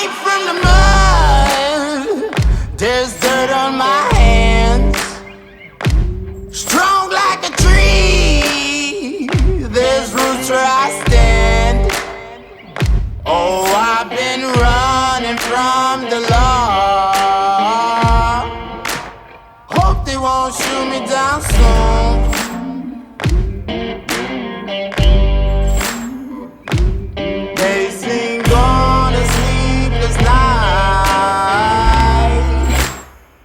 Straight from the mud, there's dirt on my hands. Strong like a tree, there's roots where I stand. Oh, I've been running from the law. Hope they won't shoot me down soon. They sing on a sleepless night.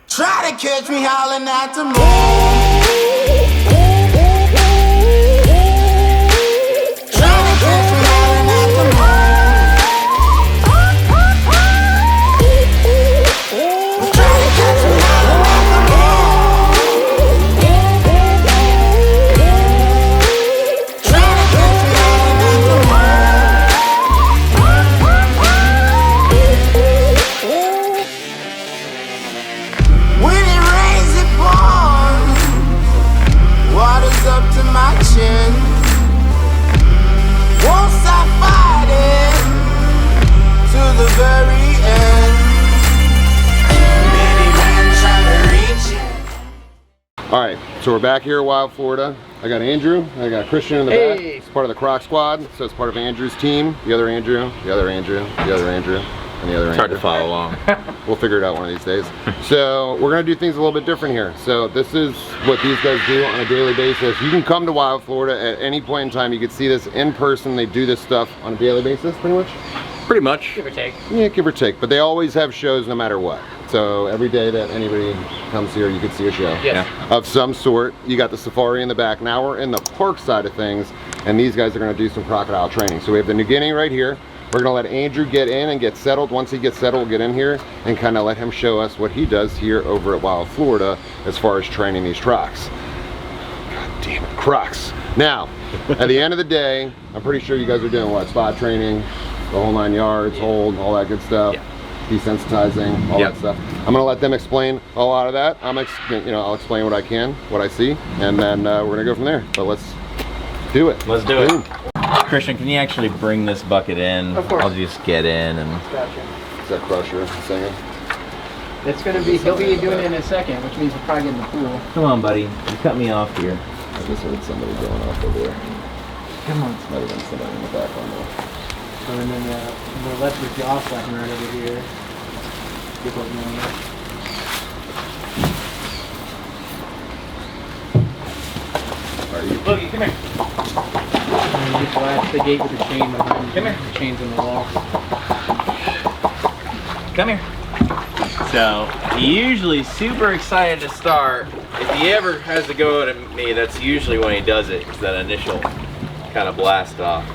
Try to catch me howling at the moon. All right, so we're back here at Wild, Florida. I got Andrew, I got Christian in the back. It's part of the Croc Squad, so it's part of Andrew's team. The other Andrew, the other Andrew, the other Andrew, and the other Andrew. It's hard to follow along. We'll figure it out one of these days. So we're gonna do things a little bit different here. So this is what these guys do on a daily basis. You can come to Wild, Florida at any point in time. You can see this in person. They do this stuff on a daily basis, pretty much? Pretty much. Give or take. Yeah, give or take. But they always have shows no matter what. So every day that anybody comes here, you can see a show. Yes. Of some sort. You got the safari in the back. Now we're in the park side of things, and these guys are gonna do some crocodile training. So we have the New Guinea right here. We're gonna let Andrew get in and get settled. Once he gets settled, we'll get in here and kind of let him show us what he does here over at Wild, Florida as far as training these crocs. God damn it, crocs. Now, at the end of the day, I'm pretty sure you guys are doing what? Spot training, the whole 9 yards, hold, all that good stuff. Yeah. Desensitizing, all that stuff. I'm gonna let them explain a lot of that. I'll explain what I can, what I see, and then we're gonna go from there. But let's do it. Let's do it. Christian, can you actually bring this bucket in? Of course. I'll just get in and... Gotcha. Is that Crusher singing? It's gonna be, he'll be doing it in a second, which means we'll probably get in the pool. Come on, buddy. You cut me off here. I just heard somebody going off over there. Come on. Might have been somebody in the background though. And then the electric jaw flapping right over here. Get what you want. Look, come here. And you just latch the gate with the chain behind you. Come here. The chain's in the wall. Come here. So, he's usually super excited to start. If he ever has to go to me, that's usually when he does it. It's that initial kind of blast off.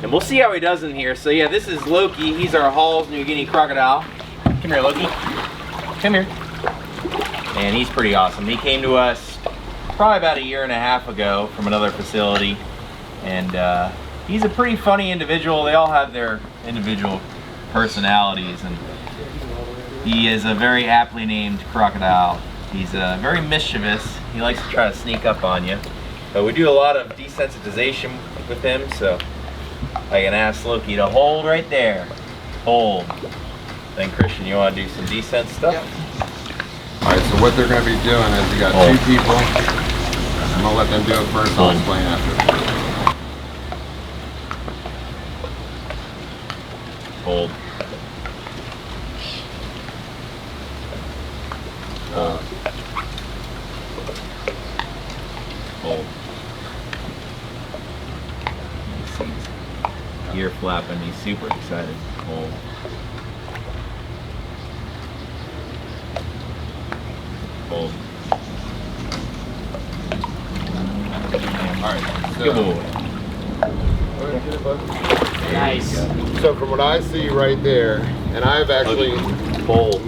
And we'll see how he does in here. So yeah, this is Loki. He's our Hall's New Guinea crocodile. Come here, Loki. Come here. And he's pretty awesome. He came to us probably about 1.5 years ago from another facility. And he's a pretty funny individual. They all have their individual personalities. And he is a very aptly named crocodile. He's very mischievous. He likes to try to sneak up on you. But we do a lot of desensitization with him, so I can ask Loki to hold right there. Hold. Then Christian, you want to do some descent stuff? Yep. Alright, so what they're going to be doing is you got two people. I'm going to let them do it first, I'll explain after. Hold. Hold. Hold. Ear flapping, he's super excited. Hold. Hold. Alright, so, Good boy. Nice. So from what I see right there, and I've actually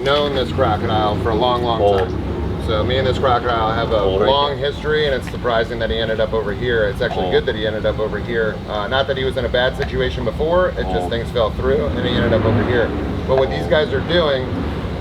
known this crocodile for a long, long time. So me and this crocodile have a long history, and it's surprising that he ended up over here. It's actually good that he ended up over here. Not that he was in a bad situation before, it just things fell through, and he ended up over here. But what these guys are doing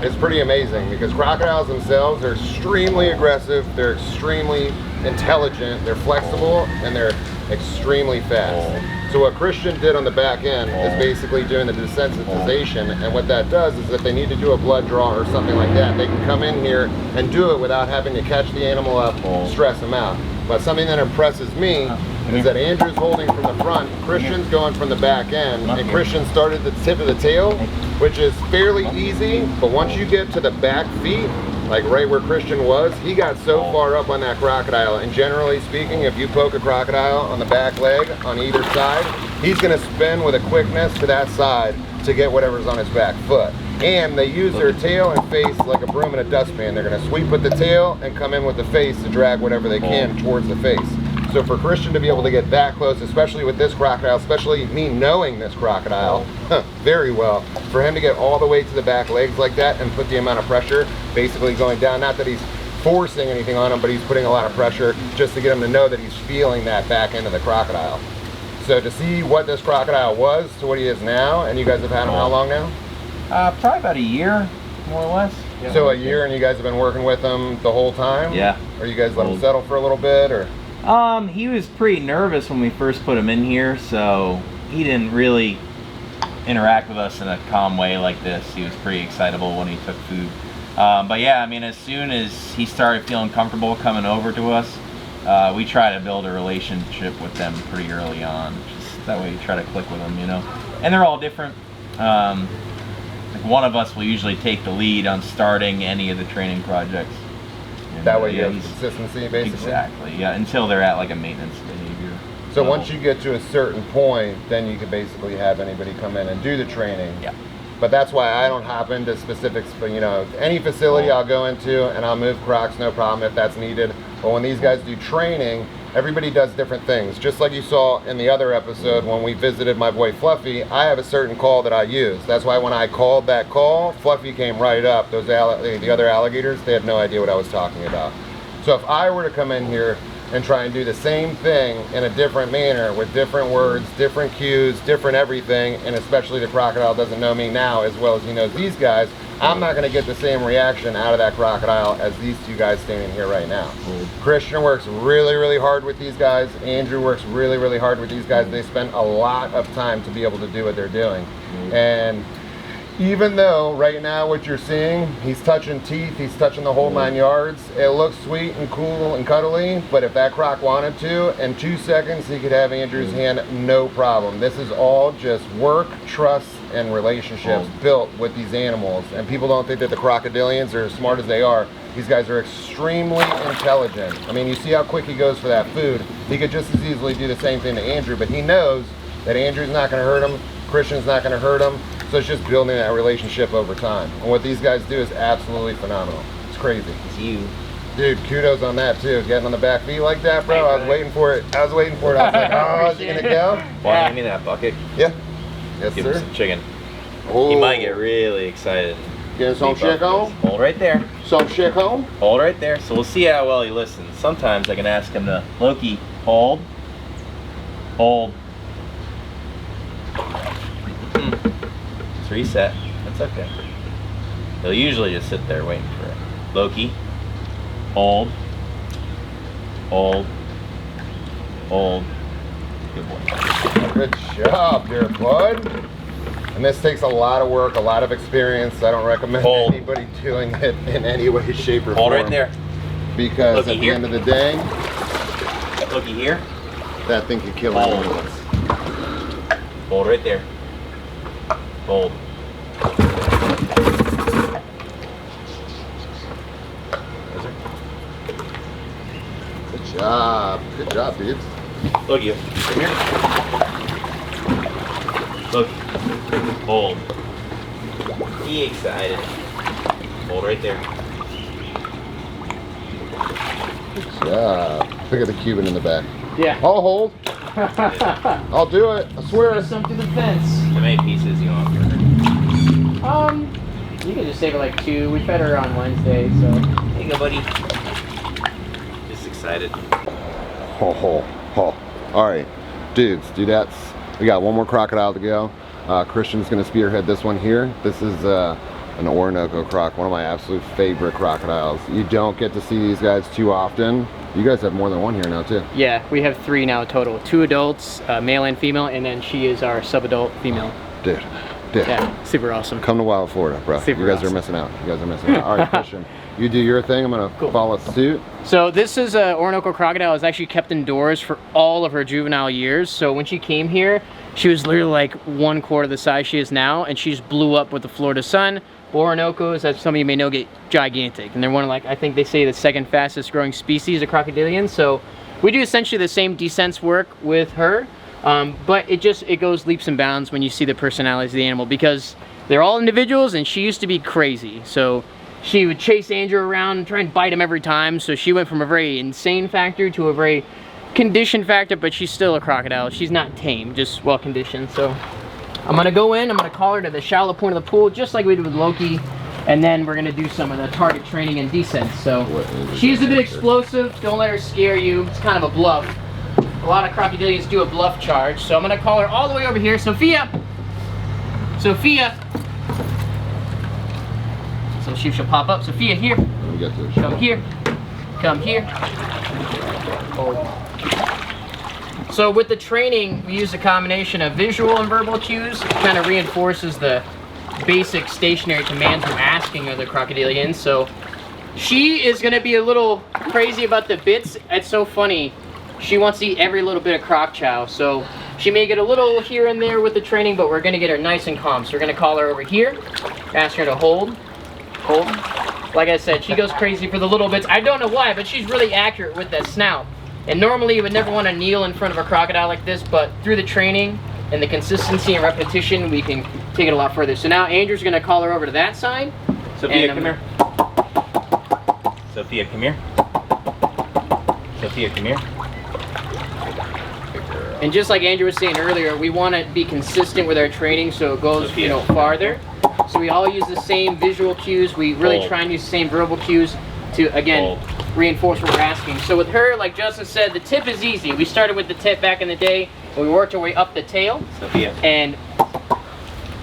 is pretty amazing, because crocodiles themselves are extremely aggressive, they're extremely intelligent, they're flexible, and they're extremely fast. So what Christian did on the back end is basically doing the desensitization, and what that does is if they need to do a blood draw or something like that, they can come in here and do it without having to catch the animal up, stress them out. But something that impresses me is that Andrew's holding from the front, Christian's going from the back end, and Christian started the tip of the tail, which is fairly easy, but once you get to the back feet, like right where Christian was, he got so far up on that crocodile, and generally speaking, if you poke a crocodile on the back leg on either side, he's gonna spin with a quickness to that side to get whatever's on his back foot. And they use their tail and face like a broom and a dustpan. They're gonna sweep with the tail and come in with the face to drag whatever they can towards the face. So for Christian to be able to get that close, especially with this crocodile, especially me knowing this crocodile very well, for him to get all the way to the back legs like that and put the amount of pressure basically going down, not that he's forcing anything on him, but he's putting a lot of pressure just to get him to know that he's feeling that back end of the crocodile. So to see what this crocodile was to what he is now, and you guys have had him how long now? Probably about a year, more or less. Yeah. So a year, and you guys have been working with him the whole time? Yeah. Or you guys let him settle for a little bit, or? He was pretty nervous when we first put him in here, so he didn't really interact with us in a calm way like this. He was pretty excitable when he took food. But yeah, I mean, as soon as he started feeling comfortable coming over to us, we try to build a relationship with them pretty early on. Just that way you try to click with them, you know. And they're all different. Like one of us will usually take the lead on starting any of the training projects. And that way you have consistency, basically? Exactly, yeah, until they're at like a maintenance behavior. So once you get to a certain point, then you can basically have anybody come in and do the training. Yeah. But that's why I don't hop into specifics, but you know, any facility I'll go into and I'll move crocs, no problem if that's needed. But when these guys do training, everybody does different things. Just like you saw in the other episode when we visited my boy Fluffy, I have a certain call that I use. That's why when I called that call, Fluffy came right up. Those the other alligators, they had no idea what I was talking about. So if I were to come in here and try and do the same thing in a different manner with different words, different cues, different everything, and especially the crocodile doesn't know me now as well as he knows these guys, I'm not going to get the same reaction out of that crocodile as these two guys standing here right now. Christian works really, really hard with these guys. Andrew works really, really hard with these guys. They spend a lot of time to be able to do what they're doing. And even though right now what you're seeing, he's touching teeth, he's touching the whole 9 yards, it looks sweet and cool and cuddly, but if that croc wanted to, in 2 seconds he could have Andrew's hand, no problem. This is all just work, trust, and relationships built with these animals. And people don't think that the crocodilians are as smart as they are. These guys are extremely intelligent. I mean, you see how quick he goes for that food. He could just as easily do the same thing to Andrew, but he knows that Andrew's not going to hurt him, Christian's not going to hurt him. So it's just building that relationship over time. And what these guys do is absolutely phenomenal. It's crazy. It's you. Dude, kudos on that too. Getting on the back feet like that, bro. I was waiting for it. I was waiting for it. I was like, oh, is he gonna go? Want to hand me that bucket? Yeah. Yes, Give sir. him some chicken. Oh. He might get really excited. Get some chicken. Hold right there. Some chicken. Hold right there. So we'll see how well he listens. Sometimes I can ask him to, Loki, hold. Hold. It's reset. That's okay. He'll usually just sit there waiting for it. Loki, hold. Hold. Hold. Good boy. Good job, dear bud. And this takes a lot of work, a lot of experience. I don't recommend anybody doing it in any way, shape, or form. Hold right there. Because at the end of the day, Looky here. that thing could kill anyone. Hold right there. Hold. Good job. Good job, dudes. Look you. Come here. Look. Hold. Be excited. Hold right there. Good job. Look at the Cuban in the back. Yeah. I'll hold. I'll do it. I swear. Some through the fence. How many pieces you want? You can just save it like 2. We fed her on Wednesday, so. There you go, buddy. Just excited. Ho, ho, ho. All right, dudes, dudettes. We got one more crocodile to go. Christian's gonna spearhead this one here. This is an Orinoco croc, one of my absolute favorite crocodiles. You don't get to see these guys too often. You guys have more than one here now too. Yeah, we have 3 now total. 2 adults, male and female, and then she is our sub-adult female. Dude. Yeah, super awesome. Come to Wild Florida, bro. Super you guys awesome. are missing out. You guys are missing out. All right, Christian, you do your thing. I'm gonna follow suit. So this is a Orinoco crocodile. Is actually kept indoors for all of her juvenile years. So when she came here, she was literally like 1/4 the size she is now, and she just blew up with the Florida sun. Orinocos, as some of you may know, get gigantic, and they're one of, like, I think they say the 2nd fastest growing species of crocodilians. So we do essentially the same descents work with her. But it goes leaps and bounds when you see the personalities of the animal, because they're all individuals, and she used to be crazy. So she would chase Andrew around and try and bite him every time. So she went from a very insane factor to a very conditioned factor, but she's still a crocodile. She's not tame, just well conditioned. So I'm gonna go in, I'm gonna call her to the shallow point of the pool, just like we did with Loki. And then we're gonna do some of the target training and descents. So she's a bit explosive, don't let her scare you. It's kind of a bluff. A lot of crocodilians do a bluff charge, so I'm gonna call her all the way over here. Sophia! Sophia! So she shall pop up. Sophia, here. Let me get to the Come here. Come here. So with the training, we use a combination of visual and verbal cues. It kind of reinforces the basic stationary commands we're asking of the crocodilians. So she is gonna be a little crazy about the bits. It's so funny. She wants to eat every little bit of croc chow, so she may get a little here and there with the training, but we're gonna get her nice and calm. So we're gonna call her over here, ask her to hold. Like I said, she goes crazy for the little bits. I don't know why, but she's really accurate with that snout. And normally you would never want to kneel in front of a crocodile like this, but through the training and the consistency and repetition, we can take it a lot further. So now Andrew's gonna call her over to that side. Sophia, come here. Sophia, come here. Sophia, come here. And just like Andrew was saying earlier, we want to be consistent with our training so it goes, you know, farther. So we all use the same visual cues. We really try and use the same verbal cues to, again, reinforce what we're asking. So with her, like Justin said, the tip is easy. We started with the tip back in the day, and we worked our way up the tail. Sophia. And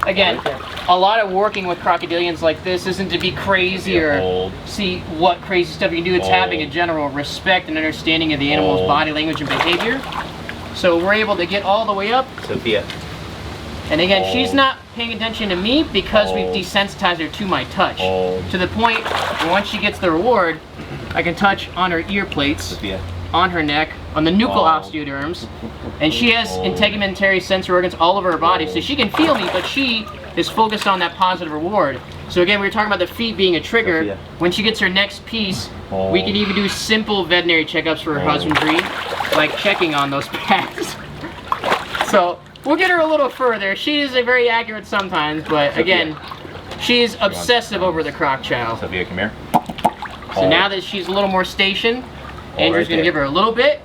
again, a lot of working with crocodilians like this isn't to be crazy or see what crazy stuff you can do. It's having a general respect and understanding of the animal's body language and behavior. So we're able to get all the way up. Sophia. And again, she's not paying attention to me because we've desensitized her to my touch. To the point where once she gets the reward, I can touch on her ear plates, Sophia. on her neck, on the nuchal osteoderms. And she has integumentary sensory organs all over her body, so she can feel me, but she is focused on that positive reward. So again, we were talking about the feet being a trigger. Sophia. When she gets her next piece, we can even do simple veterinary checkups for her husbandry, like checking on those pads. So we'll get her a little further. She is very accurate sometimes, but again, she's obsessive over the croc chow. Sophia, come here. So now that she's a little more stationed, Andrew's gonna give her a little bit.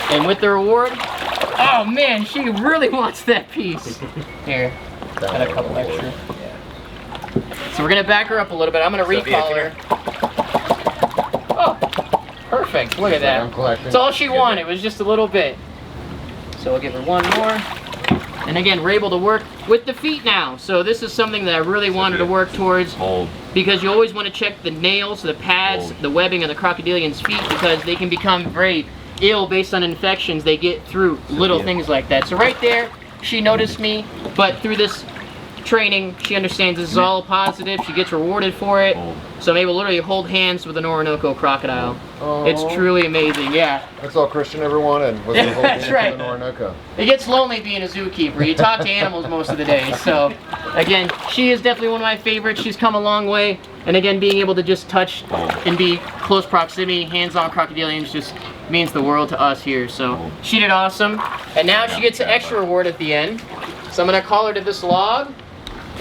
And with the reward, oh man, she really wants that piece. Here, got a couple extra. So we're gonna back her up a little bit. I'm gonna recall her. Oh, perfect, look at that. That's all she wanted, was just a little bit. So we'll give her one more. And again, we're able to work with the feet now. So this is something that I really wanted to work towards, because you always want to check the nails, the pads, the webbing of the crocodilian's feet, because they can become very ill based on infections they get through little things like that. So right there, she noticed me, but through this training, she understands this is all positive. She gets rewarded for it. So I'm able to literally hold hands with an Orinoco crocodile. It's truly amazing, yeah. That's all Christian ever wanted, was to hold That's hands right. with an Orinoco. It gets lonely being a zookeeper. You talk to animals most of the day. So again, she is definitely one of my favorites. She's come a long way. And again, being able to just touch and be close proximity, hands-on crocodilians just means the world to us here. So she did awesome. And now she gets an extra reward at the end. So I'm gonna call her to this log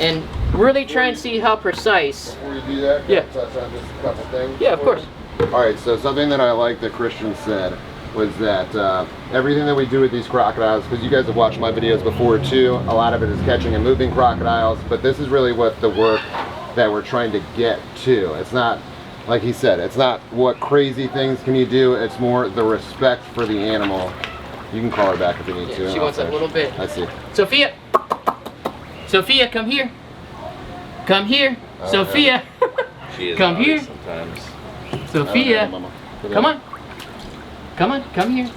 and really try and see how precise. Before you do that, can I touch on just a couple things? Yeah, of course. Alright, so something that I like that Christian said was that everything that we do with these crocodiles, because you guys have watched my videos before too, a lot of it is catching and moving crocodiles, but this is really what the work that we're trying to get to. It's not, like he said, it's not what crazy things can you do, it's more the respect for the animal. You can call her back if you need to. She wants a little bit. I see. Sophia! Sophia, come here. Come here, Sophia. She is Come naughty here. sometimes. Sophia. Come on. Come on, come here.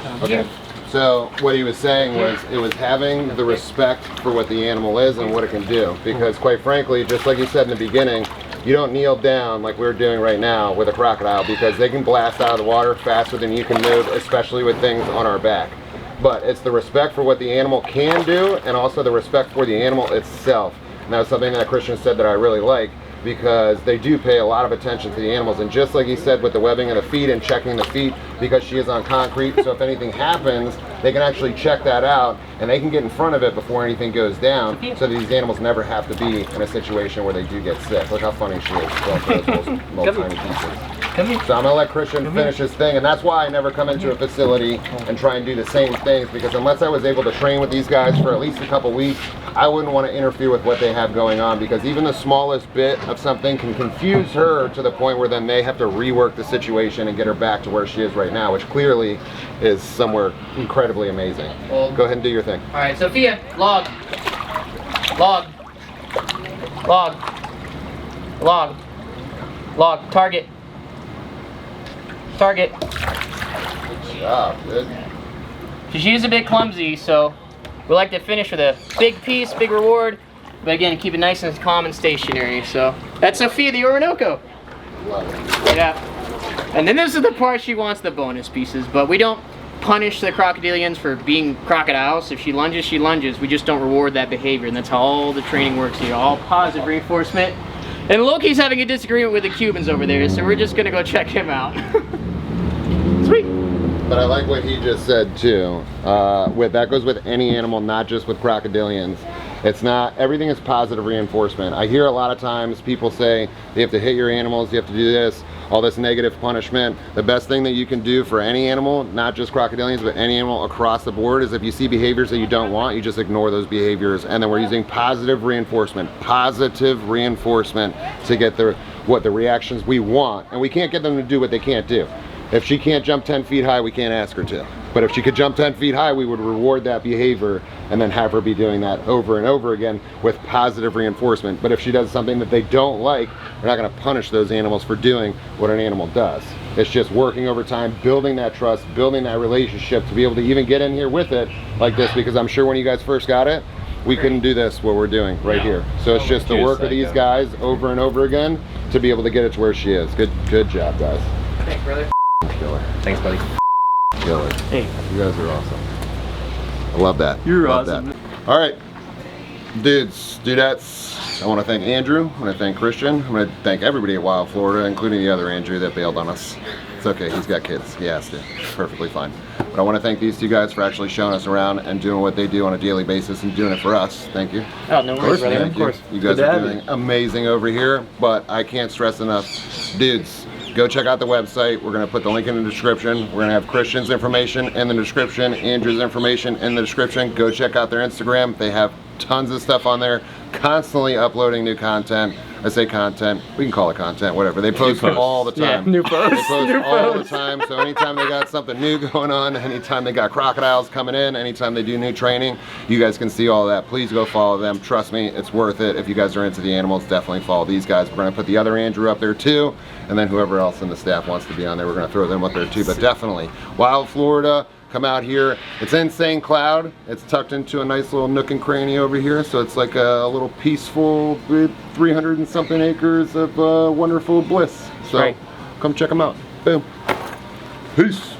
Come Okay. here. So what he was saying was it was having the respect for what the animal is and what it can do. Because quite frankly, just like you said in the beginning, you don't kneel down like we're doing right now with a crocodile because they can blast out of the water faster than you can move, especially with things on our back. But it's the respect for what the animal can do and also the respect for the animal itself. And that's something that Christian said that I really like, because they do pay a lot of attention to the animals. And just like he said with the webbing of the feet and checking the feet, because she is on concrete, so if anything happens, they can actually check that out and they can get in front of it before anything goes down, so these animals never have to be in a situation where they do get sick. Look how funny she is. Little tiny pieces. Come here. So I'm gonna let Christian finish his thing, and that's why I never come into a facility and try and do the same things, because unless I was able to train with these guys for at least a couple weeks, I wouldn't want to interfere with what they have going on, because even the smallest bit of something can confuse her to the point where then they have to rework the situation and get her back to where she is right now, which clearly is somewhere incredibly amazing. Well, go ahead and do your thing. All right, Sophia, log. Log. Log. Log. Log. Target. Target. Good job, dude. She is a bit clumsy, so we like to finish with a big piece, big reward, but again, keep it nice and calm and stationary. So that's Sophia the Orinoco. Love it. Yeah. And then this is the part she wants the bonus pieces, but we don't punish the crocodilians for being crocodiles. If she lunges, she lunges. We just don't reward that behavior, and that's how all the training works here. All positive reinforcement. And Loki's having a disagreement with the Cubans over there, so we're just gonna go check him out. Sweet. But I like what he just said too. That goes with any animal, not just with crocodilians. It's not, everything is positive reinforcement. I hear a lot of times people say you have to hit your animals, you have to do this, all this negative punishment. The best thing that you can do for any animal, not just crocodilians, but any animal across the board, is if you see behaviors that you don't want, you just ignore those behaviors. And then we're using positive reinforcement to get the reactions we want. And we can't get them to do what they can't do. If she can't jump 10 feet high, we can't ask her to. But if she could jump 10 feet high, we would reward that behavior and then have her be doing that over and over again with positive reinforcement. But if she does something that they don't like, we're not gonna punish those animals for doing what an animal does. It's just working over time, building that trust, building that relationship to be able to even get in here with it like this, because I'm sure when you guys first got it, we couldn't do this, what we're doing right here. So it's just the work of these guys over and over again to be able to get it to where she is. Good job, guys. Thanks, brother. Killer. Thanks, buddy. Killer. Hey. You guys are awesome. I love that. You're love awesome. That. All right, dudes, dudettes. I want to thank Andrew. I want to thank Christian. I'm going to thank everybody at Wild Florida, including the other Andrew that bailed on us. It's okay. He's got kids. He has to. Perfectly fine. But I want to thank these two guys for actually showing us around and doing what they do on a daily basis and doing it for us. Thank you. Oh, no worries, brother. Thank you. You guys are doing amazing over here. But I can't stress enough, dudes. Go check out the website. We're going to put the link in the description. We're going to have Christian's information in the description, Andrew's information in the description. Go check out their Instagram. They have tons of stuff on there, constantly uploading new content. I say content, we can call it content, whatever. They post all the time. Yeah, new posts. They post all the time, so anytime they got something new going on, anytime they got crocodiles coming in, anytime they do new training, you guys can see all of that. Please go follow them. Trust me, it's worth it. If you guys are into the animals, definitely follow these guys. We're gonna put the other Andrew up there too, and then whoever else in the staff wants to be on there, we're gonna throw them up there too. But definitely, Wild Florida, come out here. It's in St. Cloud. It's tucked into a nice little nook and cranny over here, so it's like a little peaceful 300 and something acres of wonderful bliss. So come check them out. Boom. Peace.